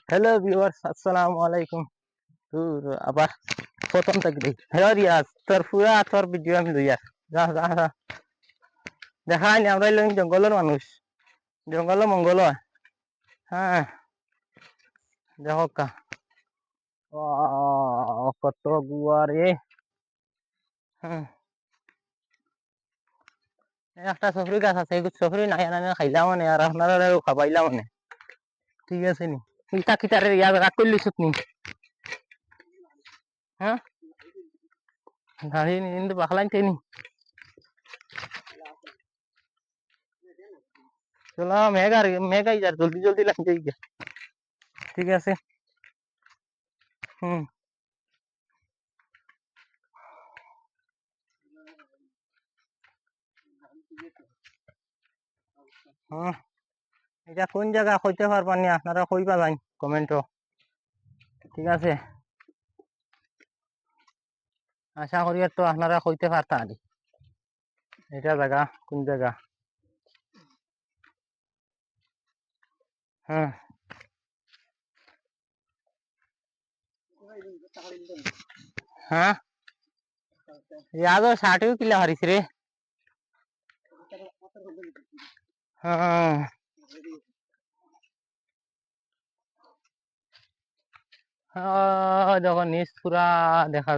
Hello viewers, আসসালামু আলাইকুম। আবার প্রথম থেকে দেখি। হ্যাঁ রিয়াজ, তোর ভিডিও আমি লই আর যা যা যা দেখাই নি, আমরা হইলাম জঙ্গলের মানুষ, জঙ্গল মঙ্গল হয়। হ্যাঁ, দেখো কা কত গুয়া রে। হ্যাঁ, একটা সফরি গাছ আছে, সফরি নাই আনা খাইলাম মানে, আর আপনারা খাবাইলাম মানে। ঠিক আছে নি, ইটা কিতারে ইয়াদ রাগ করলি নি। হ্যাঁ, গাড়ি কিন্তু বাখলাইন নি। চলো মেঘ আই যার, জলদি জলদি লাগছে। ঠিক আছে। হুম। হ্যাঁ, এটা কোন জায়গা কইতে পারবানি, আপনারা কইবা যাই কমেন্টও। ঠিক আছে, আশা করি তো আপনারা কইতে পারতাম এটা জায়গা কোন জায়গা। হ্যাঁ, হ্যাঁ, ইয়াদও ষাটও কিলা হারিস রে। হ্যাঁ, যখন নিচ পুরা দেখা যায়।